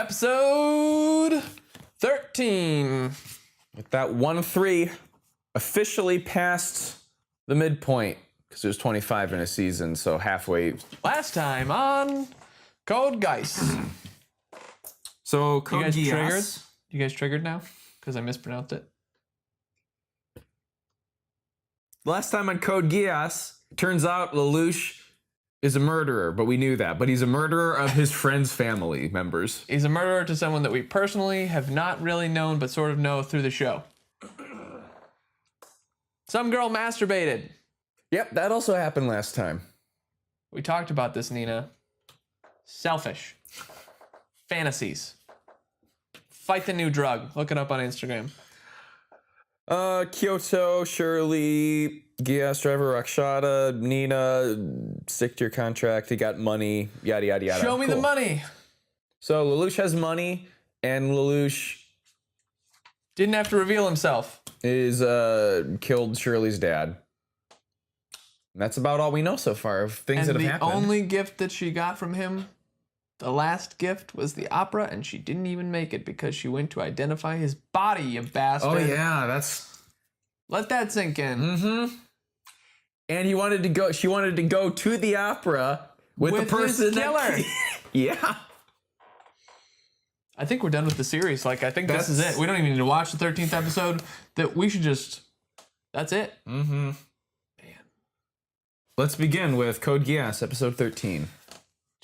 Episode 13. With that 1-3 officially past the midpoint, because there's 25 in a season, so halfway. Last time on Code Geass. So Code you guys Geass. triggered? You guys triggered now? Because I mispronounced it. Last time on Code Geass, turns out Lelouch is a murderer, but we knew that. But he's a murderer of his friends' family members. He's a murderer to someone that we personally have not really known, but sort of know through the show. Some girl masturbated. Yep, that also happened last time. We talked about this, Nina. Selfish. Fantasies. Fight the new drug. Look it up on Instagram. Kyoto, Shirley, Geass driver, Rakshata, Nina, stick to your contract, he got money, yada, yada, yada. Show me the money. So Lelouch has money, and Lelouch Didn't have to reveal himself. is killed Shirley's dad. And that's about all we know so far of things that have happened. And the only gift that she got from him, the last gift, was the opera, and she didn't even make it because she went to identify his body, you bastard. Oh yeah, that's... Let that sink in. Mm-hmm. And he wanted to go, she wanted to go to the opera with the person his killer. Yeah. I think we're done with the series. Like, I think this is it. We don't even need to watch the 13th episode. That we should just... That's it. Mm-hmm. Man. Let's begin with Code Geass, episode 13.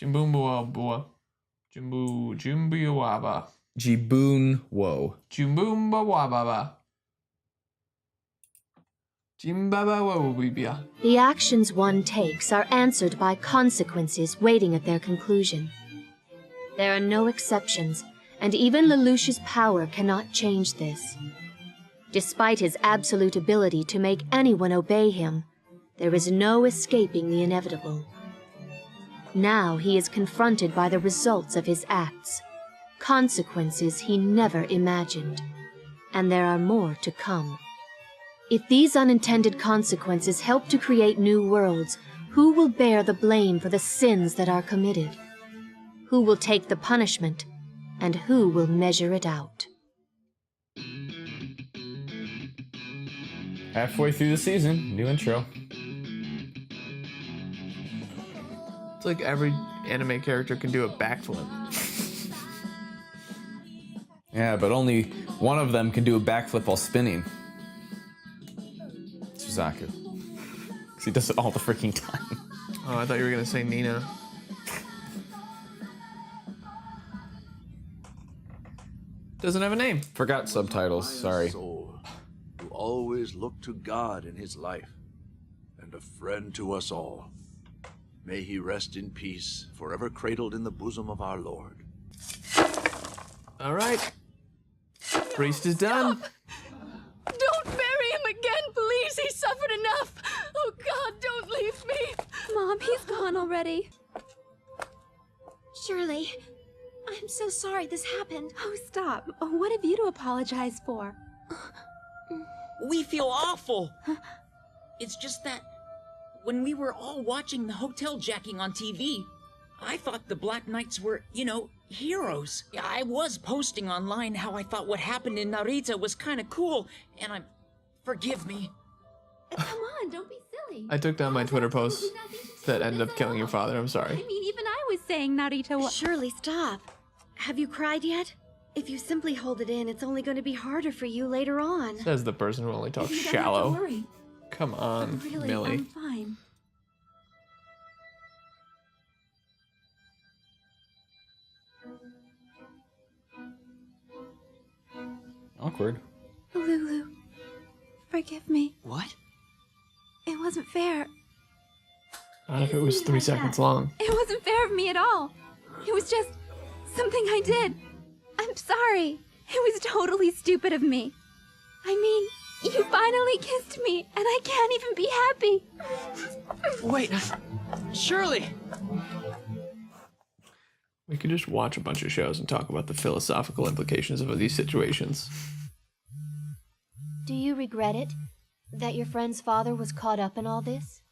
Jimboomba. Jimboomba. Jiboon Woe. Jimbumba wababa. Jimbaba wabibia. The actions one takes are answered by consequences waiting at their conclusion. There are no exceptions, and even Lelouch's power cannot change this. Despite his absolute ability to make anyone obey him, there is no escaping the inevitable. Now he is confronted by the results of his acts, consequences he never imagined. And there are more to come. If these unintended consequences help to create new worlds, who will bear the blame for the sins that are committed? Who will take the punishment, and who will measure it out? Halfway through the season, new intro. It's like every anime character can do a backflip. Yeah, but only one of them can do a backflip while spinning. Suzaku. Because he does it all the freaking time. Oh, I thought you were going to say Nina. Doesn't have a name. Forgot subtitles, sorry. Soul, who always looked to God in his life, and a friend to us all. May he rest in peace, forever cradled in the bosom of our Lord. All right. Priest is done. Don't bury him again, please. He suffered enough. Oh, God, don't leave me. Mom, he's gone already. Shirley, I'm so sorry this happened. Oh, stop. What have you to apologize for? We feel awful. It's just that when we were all watching the hotel jacking on TV, I thought the Black Knights were, heroes. I was posting online how I thought what happened in Narita was kind of cool, and forgive me. Come on, don't be silly. I took down my Twitter post that ended up killing your father. I'm sorry. I mean, even I was saying Narita was... Shirley, stop. Have you cried yet? If you simply hold it in, it's only going to be harder for you later on. Says the person who only talks You don't shallow. have to worry. Come on, Really, Millie. I'm fine. Awkward. Lulu, forgive me. What? It wasn't fair. Not if it was 3 seconds long. It wasn't fair of me at all. It was just something I did. I'm sorry. It was totally stupid of me. I mean, you finally kissed me, and I can't even be happy. Wait, Shirley! We could just watch a bunch of shows and talk about the philosophical implications of these situations. Do you regret it? That your friend's father was caught up in all this?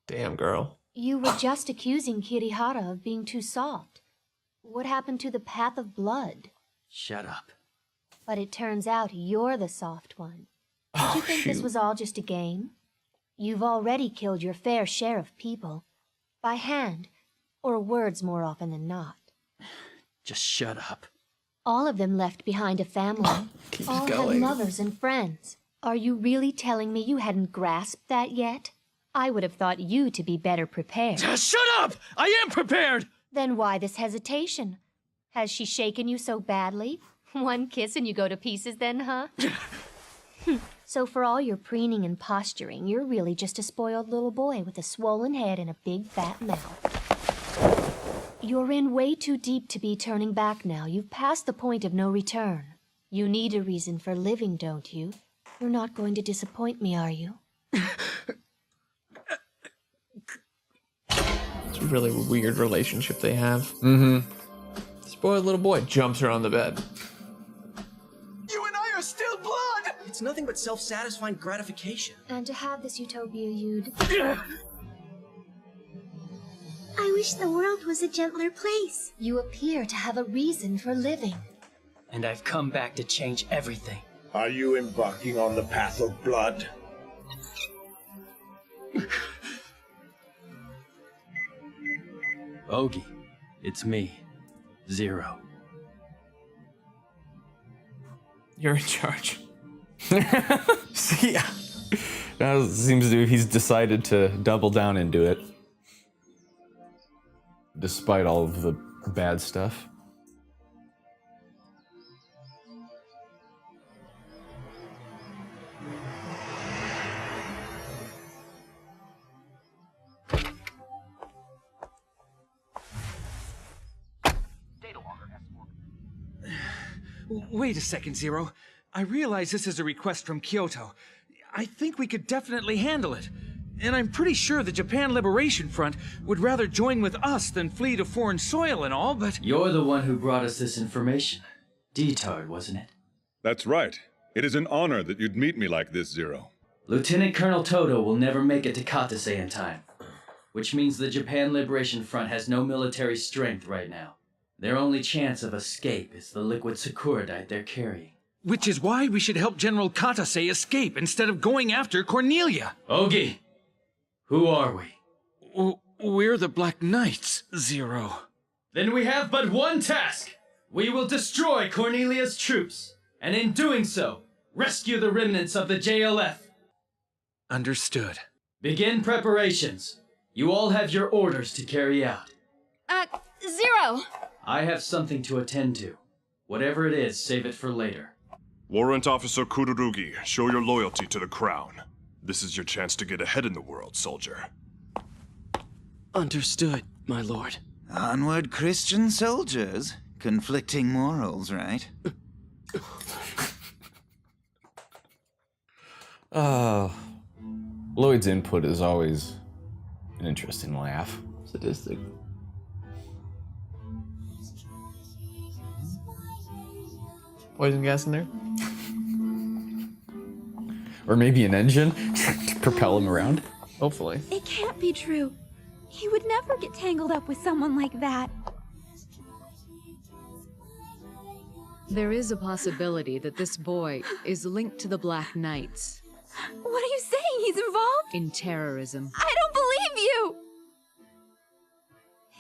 Damn, girl. You were just accusing Kirihara of being too soft. What happened to the path of blood? Shut up. But it turns out you're the soft one. Did you think this was all just a game? You've already killed your fair share of people. By hand, or words more often than not. Just shut up. All of them left behind a family. All had mothers and friends. Are you really telling me you hadn't grasped that yet? I would have thought you to be better prepared. Shut up! I am prepared! Then why this hesitation? Has she shaken you so badly? One kiss and you go to pieces then, huh? So for all your preening and posturing, you're really just a spoiled little boy with a swollen head and a big fat mouth. You're in way too deep to be turning back now. You've passed the point of no return. You need a reason for living, don't you? You're not going to disappoint me, are you? It's a really weird relationship they have. Mm-hmm. Spoiled little boy jumps her on the bed. You and I are still blood! It's nothing but self-satisfying gratification. And to have this utopia, you'd... I wish the world was a gentler place. You appear to have a reason for living. And I've come back to change everything. Are you embarking on the path of blood? Ogie, it's me. Zero. You're in charge. See, yeah. Now seems to he's decided to double down and do it. Despite all of the bad stuff. Wait a second, Zero. I realize this is a request from Kyoto. I think we could definitely handle it. And I'm pretty sure the Japan Liberation Front would rather join with us than flee to foreign soil and all, but... You're the one who brought us this information. Detard, wasn't it? That's right. It is an honor that you'd meet me like this, Zero. Lieutenant Colonel Todo will never make it to Katase in time. Which means the Japan Liberation Front has no military strength right now. Their only chance of escape is the liquid Sakuradite they're carrying. Which is why we should help General Katase escape instead of going after Cornelia. Ogie! Who are we? We're the Black Knights, Zero. Then we have but one task. We will destroy Cornelia's troops, and in doing so, rescue the remnants of the JLF. Understood. Begin preparations. You all have your orders to carry out. Zero! I have something to attend to. Whatever it is, save it for later. Warrant Officer Kururugi, show your loyalty to the Crown. This is your chance to get ahead in the world, soldier. Understood, my lord. Onward, Christian soldiers. Conflicting morals, right? Lloyd's input is always an interesting laugh. Sadistic. Poison gas in there? Or maybe an engine to propel him around. Hopefully. It can't be true. He would never get tangled up with someone like that. There is a possibility that this boy is linked to the Black Knights. What are you saying? He's involved? In terrorism. I don't believe you!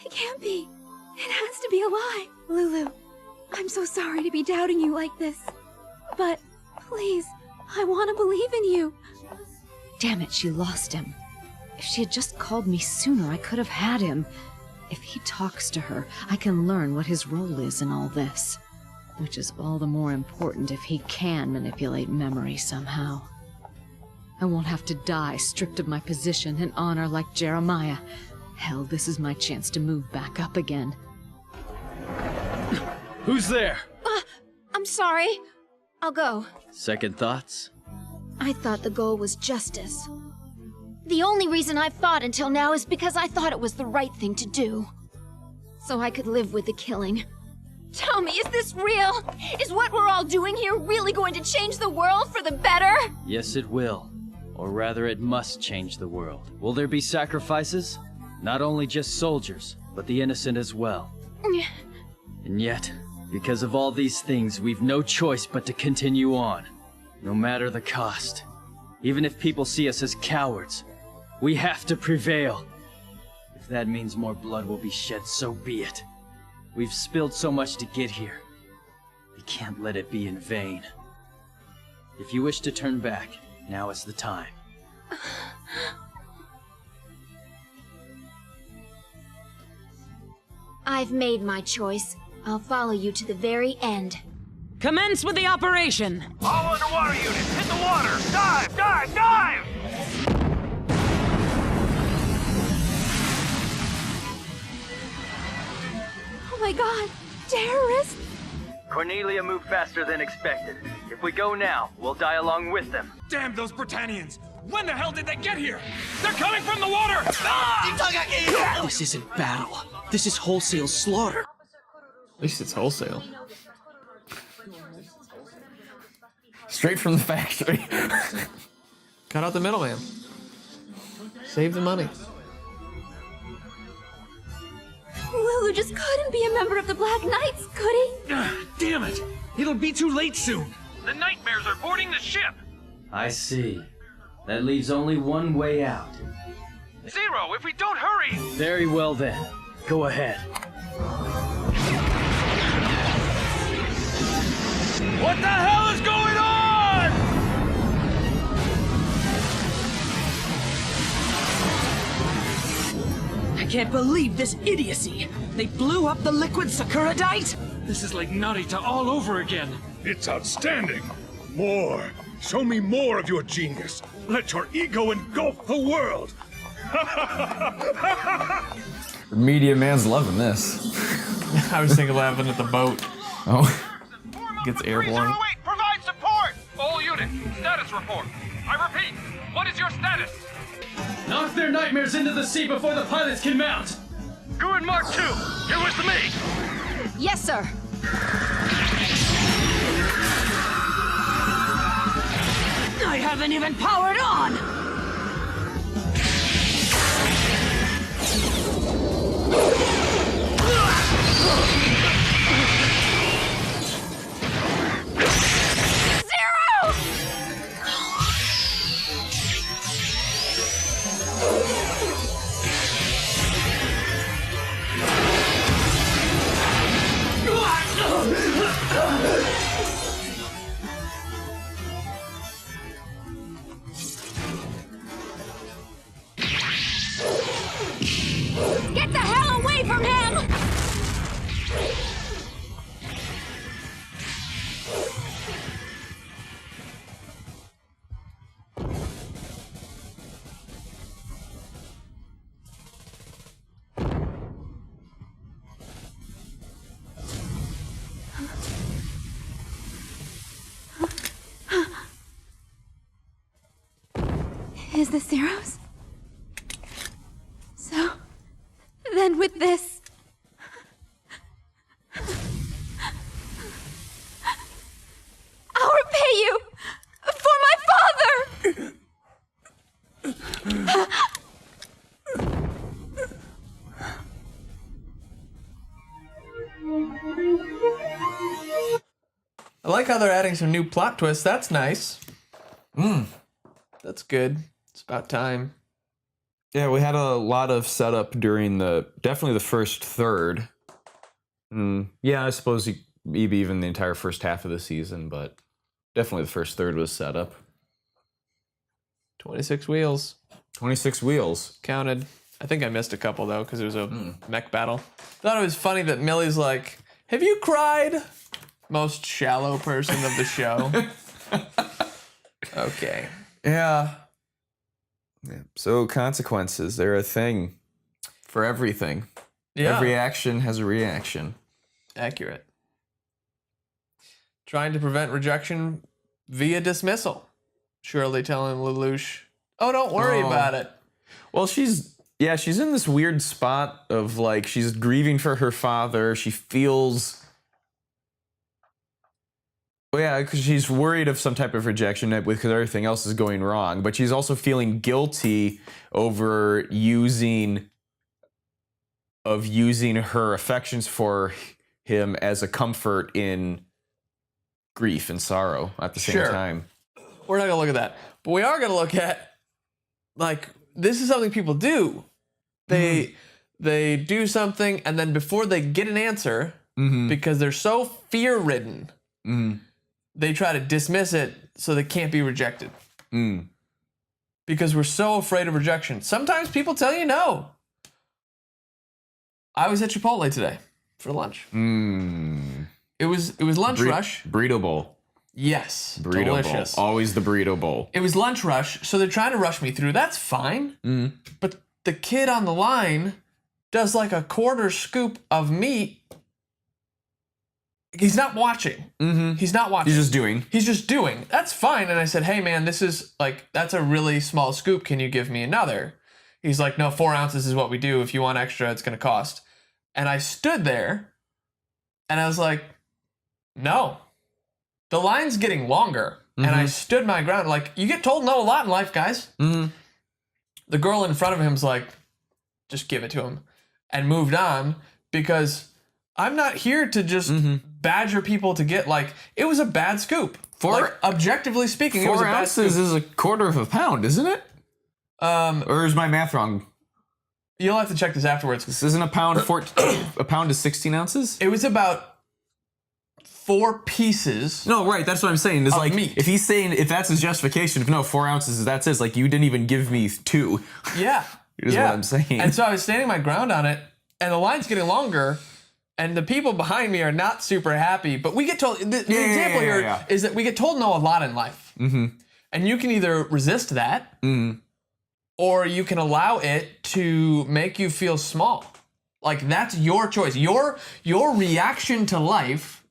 It can't be. It has to be a lie. Lulu, I'm so sorry to be doubting you like this. But, please, I want to believe in you. Damn it, she lost him. If she had just called me sooner, I could have had him. If he talks to her, I can learn what his role is in all this. Which is all the more important if he can manipulate memory somehow. I won't have to die stripped of my position and honor like Jeremiah. Hell, this is my chance to move back up again. Who's there? I'm sorry. I'll go. Second thoughts? I thought the goal was justice. The only reason I've fought until now is because I thought it was the right thing to do. So I could live with the killing. Tell me, is this real? Is what we're all doing here really going to change the world for the better? Yes, it will. Or rather, it must change the world. Will there be sacrifices? Not only just soldiers, but the innocent as well. And yet, because of all these things, we've no choice but to continue on, no matter the cost. Even if people see us as cowards, we have to prevail. If that means more blood will be shed, so be it. We've spilled so much to get here. We can't let it be in vain. If you wish to turn back, now is the time. I've made my choice. I'll follow you to the very end. Commence with the operation! All underwater units, hit the water! Dive! Dive! Dive! Oh my god, terrorists! Cornelia moved faster than expected. If we go now, we'll die along with them. Damn those Britannians! When the hell did they get here? They're coming from the water! Ah! This isn't battle. This is wholesale slaughter. At least it's wholesale. Straight from the factory. Cut out the middleman. Save the money. Lelouch just couldn't be a member of the Black Knights, could he? Damn it! It'll be too late soon. The nightmares are boarding the ship! I see. That leaves only one way out. Zero, if we don't hurry! Very well then. Go ahead. What the hell is going on? I can't believe this idiocy. They blew up the liquid Sakuradite? This is like Narita all over again. It's outstanding. More. Show me more of your genius. Let your ego engulf the world. Media man's loving this. I was thinking laughing at the boat. Oh. Gets airborne. Provide support! All units, status report. I repeat, what is your status? Knock their nightmares into the sea before the pilots can mount! Good Mark 2, you're with me. Yes, sir. I haven't even powered on! Get the hell away from him! Is this Zero's? So, then with this... I'll repay you! For my father! I like how they're adding some new plot twists. That's nice. That's good. It's about time. Yeah, we had a lot of setup during definitely the first third. Yeah, I suppose maybe even the entire first half of the season, but definitely the first third was setup. 26 wheels. 26 wheels. Counted. I think I missed a couple, though, because it was a mech battle. Thought it was funny that Millie's like, have you cried? Most shallow person of the show. Okay. Yeah. So consequences, they're a thing for everything. Yeah. Every action has a reaction. Accurate. Trying to prevent rejection via dismissal. Shirley telling Lelouch, oh, don't worry about it. Well, she's in this weird spot of like, she's grieving for her father. She feels... Well, yeah, because she's worried of some type of rejection because everything else is going wrong. But she's also feeling guilty over using her affections for him as a comfort in grief and sorrow at the same time. We're not gonna look at that, but we are gonna look at, like, this is something people do. They do something, and then before they get an answer, because they're so fear-ridden, they try to dismiss it so they can't be rejected. Because we're so afraid of rejection. Sometimes people tell you no. I was at Chipotle today for lunch. It was lunch rush. Burrito bowl. Yes, Burrito delicious. bowl. Always the burrito bowl. It was lunch rush, so they're trying to rush me through. That's fine. But the kid on the line does like a quarter scoop of meat. He's not watching. He's not watching. He's just doing. He's just doing. That's fine. And I said, hey, man, this is like, that's a really small scoop. Can you give me another? He's like, no, 4 ounces is what we do. If you want extra, it's going to cost. And I stood there and I was like, no. The line's getting longer. And I stood my ground. Like, you get told no a lot in life, guys. The girl in front of him's like, just give it to him. And moved on, because I'm not here to just badger people to get, like, it was a bad scoop. Like, objectively speaking, it was a bad scoop. 4 ounces is a quarter of a pound, isn't it? Or is my math wrong? You'll have to check this afterwards. This isn't a pound. A pound is 16 ounces. It was about 4 pieces. No, right. That's what I'm saying. Is like meat. If he's saying, if that's his justification, if no 4 ounces, that's it. Like, you didn't even give me 2. Yeah. Is what I'm saying. And so I was standing my ground on it, and the line's getting longer, and the people behind me are not super happy. But we get told, the example here is that we get told no a lot in life. And you can either resist that, or you can allow it to make you feel small. Like, that's your choice. Your reaction to life,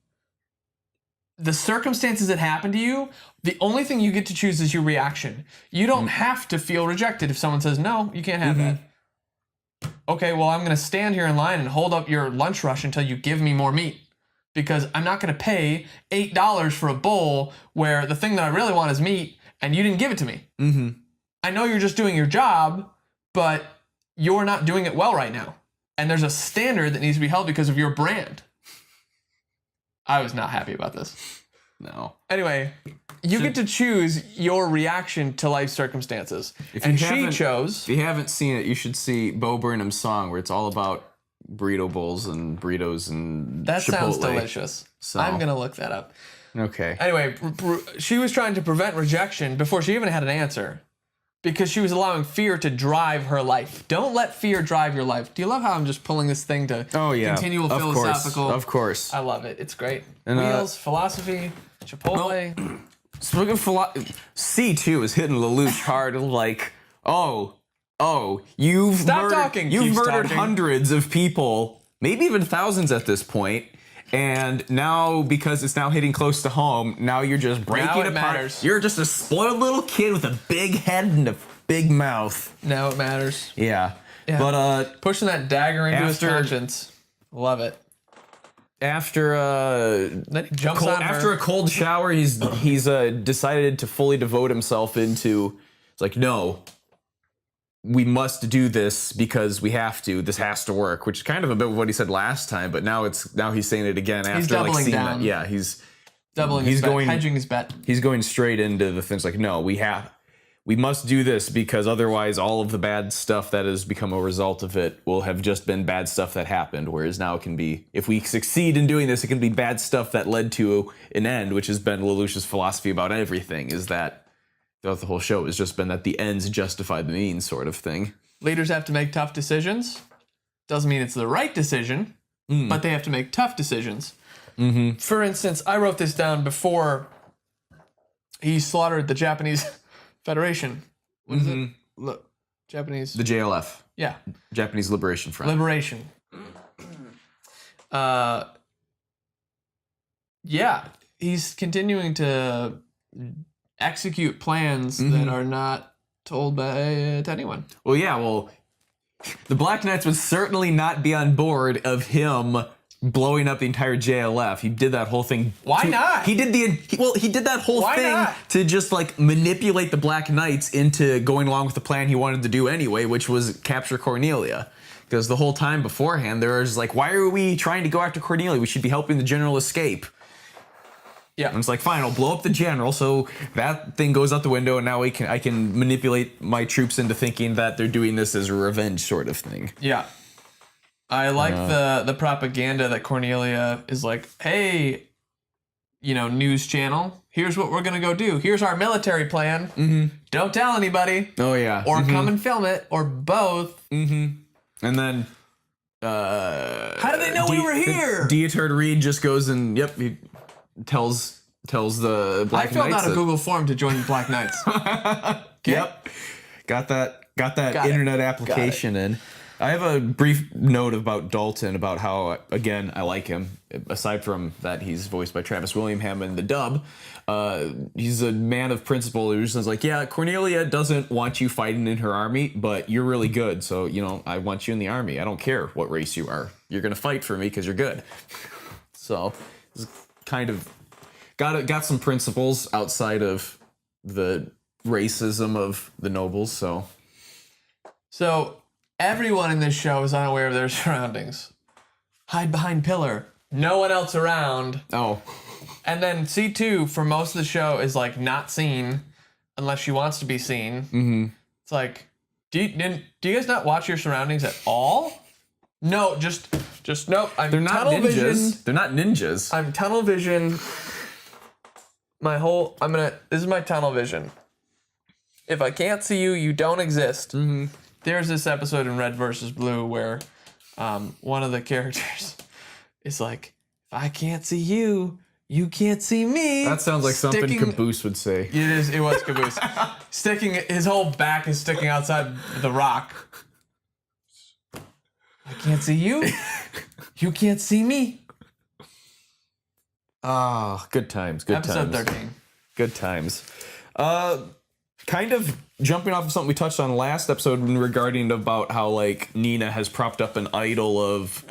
the circumstances that happen to you, the only thing you get to choose is your reaction. You don't have to feel rejected if someone says, no, you can't have that. Okay, well, I'm going to stand here in line and hold up your lunch rush until you give me more meat, because I'm not going to pay $8 for a bowl where the thing that I really want is meat and you didn't give it to me. I know you're just doing your job, but you're not doing it well right now. And there's a standard that needs to be held because of your brand. I was not happy about this. No. Anyway, you get to choose your reaction to life circumstances. And she chose... If you haven't seen it, you should see Bo Burnham's song, where it's all about burrito bowls and burritos and That Chipotle. sounds delicious. So. I'm going to look that up. Okay. Anyway, she was trying to prevent rejection before she even had an answer, because she was allowing fear to drive her life. Don't let fear drive your life. Do you love how I'm just pulling this thing to continual philosophical? Of course. I love it. It's great. And, Wheels, philosophy, Chipotle. Well, speaking of C2 is hitting Lelouch hard. Like, you've murdered hundreds of people, maybe even thousands at this point. And now, because it's now hitting close to home, now you're just breaking now it apart. Matters. You're just a spoiled little kid with a big head and a big mouth. Now it matters. Yeah. But pushing that dagger into his conscience. Love it. After then he jumps on her. After a cold shower, he's decided to fully devote himself into. It's like, no, we must do this because we have to. This has to work, which is kind of a bit of what he said last time, but now he's saying it again after he's doubling like seeing down. that. Yeah, he's doubling his bet, hedging his bet. He's going straight into the things like, no, we must do this because otherwise all of the bad stuff that has become a result of it will have just been bad stuff that happened. Whereas now it can be, if we succeed in doing this, it can be bad stuff that led to an end, which has been Lelouch's philosophy about everything, is that throughout the whole show has just been that the ends justify the means sort of thing. Leaders have to make tough decisions. Doesn't mean it's the right decision, but they have to make tough decisions. For instance, I wrote this down before he slaughtered the Japanese Federation. What is it? Japanese... The JLF. Yeah. Japanese Liberation Front. Liberation. Yeah. He's continuing to execute plans that are not told to anyone. Well, yeah, the Black Knights would certainly not be on board of him blowing up the entire JLF. He did that whole thing. Why not? He did that whole thing to just like manipulate the Black Knights into going along with the plan he wanted to do anyway, which was capture Cornelia. Because the whole time beforehand, there was like, why are we trying to go after Cornelia? We should be helping the general escape. Yeah. And it's like, fine, I'll blow up the general, so that thing goes out the window, and now I can manipulate my troops into thinking that they're doing this as a revenge sort of thing. Yeah. I like the propaganda that Cornelia is like, hey, news channel, here's what we're going to go do. Here's our military plan. Mm-hmm. Don't tell anybody. Oh, yeah. Or come and film it, or both. Mm-hmm. And then... how do they know we were here? Dieter Reed just goes and, he tells the Black Knights. I filled out a Google form to join the Black Knights. Yep. Got that internet application in. I have a brief note about Dalton, about how, again, I like him. Aside from that, he's voiced by Travis Willingham in the dub. He's a man of principle who's just like, yeah, Cornelia doesn't want you fighting in her army, but you're really good. So, I want you in the army. I don't care what race you are. You're going to fight for me because you're good. So, it's kind of got some principles outside of the racism of the nobles. So everyone in this show is unaware of their surroundings. Hide behind pillar. No one else around. Oh. And then C2 for most of the show is like not seen unless she wants to be seen. Mm-hmm. It's like, do you guys not watch your surroundings at all? No, just nope. They're not tunnel ninjas. vision. They're not ninjas. I'm tunnel vision. This is my tunnel vision. If I can't see you, you don't exist. Mm-hmm. There's this episode in Red vs. Blue where one of the characters is like, if I can't see you, you can't see me. That sounds like something Caboose would say. It was Caboose. His whole back is sticking outside the rock. I can't see you. You can't see me. Ah, good times. Good Episode times. 13. Good times. Kind of jumping off of something we touched on last episode regarding about how like Nina has propped up an idol of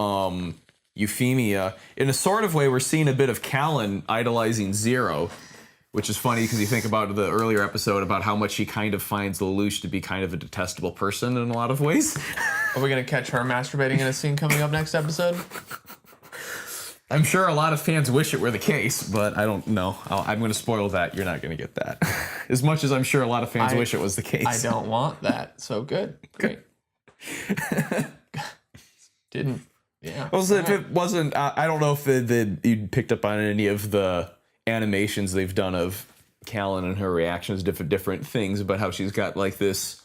Euphemia. In a sort of way, we're seeing a bit of Callan idolizing Zero, which is funny because you think about the earlier episode about how much she kind of finds Lelouch to be kind of a detestable person in a lot of ways. Are we going to catch her masturbating in a scene coming up next episode? I'm sure a lot of fans wish it were the case, but I don't know. I'm going to spoil that. You're not going to get that. As much as I'm sure a lot of fans wish it was the case. I don't want that. So good. Great. Didn't. Yeah. Well, so if it wasn't, I don't know if you picked up on any of the animations they've done of Callan and her reactions to different things about how she's got like this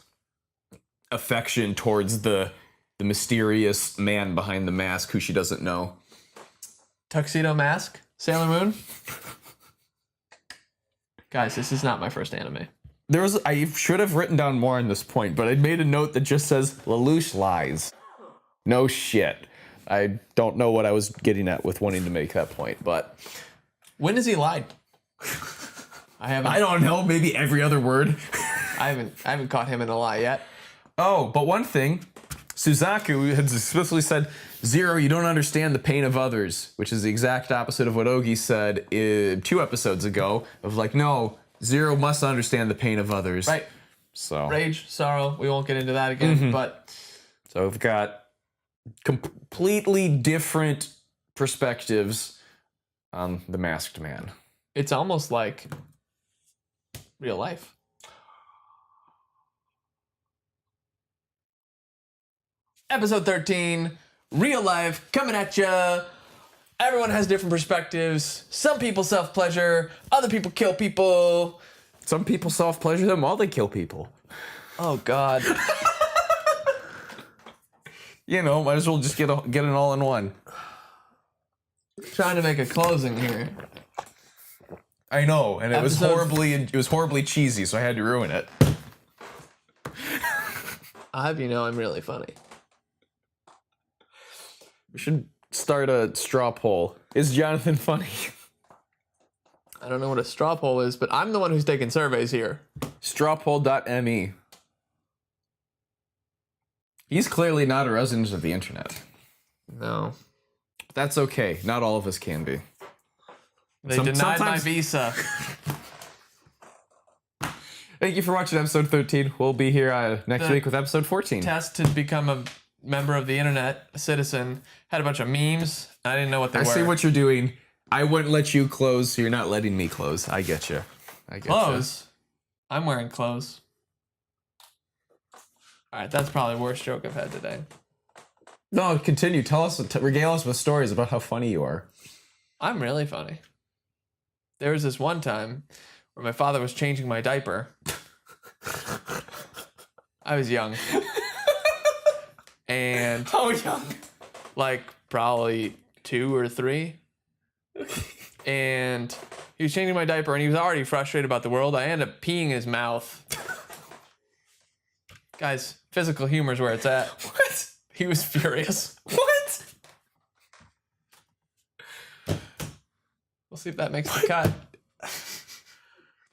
affection towards the mysterious man behind the mask who she doesn't know. Tuxedo Mask? Sailor Moon? Guys, this is not my first anime. I should have written down more on this point, but I made a note that just says Lelouch lies. No shit. I don't know what I was getting at with wanting to make that point, but when has he lied? I don't know, maybe every other word. I haven't caught him in a lie yet. Oh, but one thing, Suzaku had explicitly said, Zero, you don't understand the pain of others, which is the exact opposite of what Ogi said 2 episodes ago, of like, no, Zero must understand the pain of others. Right. So rage, sorrow, we won't get into that again, but... So we've got completely different perspectives on the masked man. It's almost like real life. Episode 13, real life, coming at ya. Everyone has different perspectives. Some people self-pleasure, other people kill people. Some people self-pleasure them while they kill people. Oh, God. You know, might as well just get an all-in-one. Trying to make a closing here. I know, and it was horribly cheesy, so I had to ruin it. I hope you know I'm really funny. We should start a straw poll. Is Jonathan funny? I don't know what a straw poll is, but I'm the one who's taking surveys here. Strawpoll.me. He's clearly not a resident of the internet. No. That's okay. Not all of us can be. They denied my visa. Thank you for watching episode 13. We'll be here next week with episode 14. Test to become a member of the internet, a citizen, had a bunch of memes. I didn't know what they were. I see what you're doing. I wouldn't let you close, so you're not letting me close. I get you. Clothes? I'm wearing clothes. All right, that's probably the worst joke I've had today. No, continue. Tell us, regale us with stories about how funny you are. I'm really funny. There was this one time where my father was changing my diaper. I was young. And how young? Like probably 2 or 3. And he was changing my diaper and he was already frustrated about the world. I ended up peeing in his mouth. Guys, physical humor is where it's at. What? He was furious. What? We'll see if that makes the cut.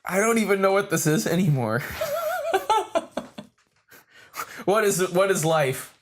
I don't even know what this is anymore. What is life?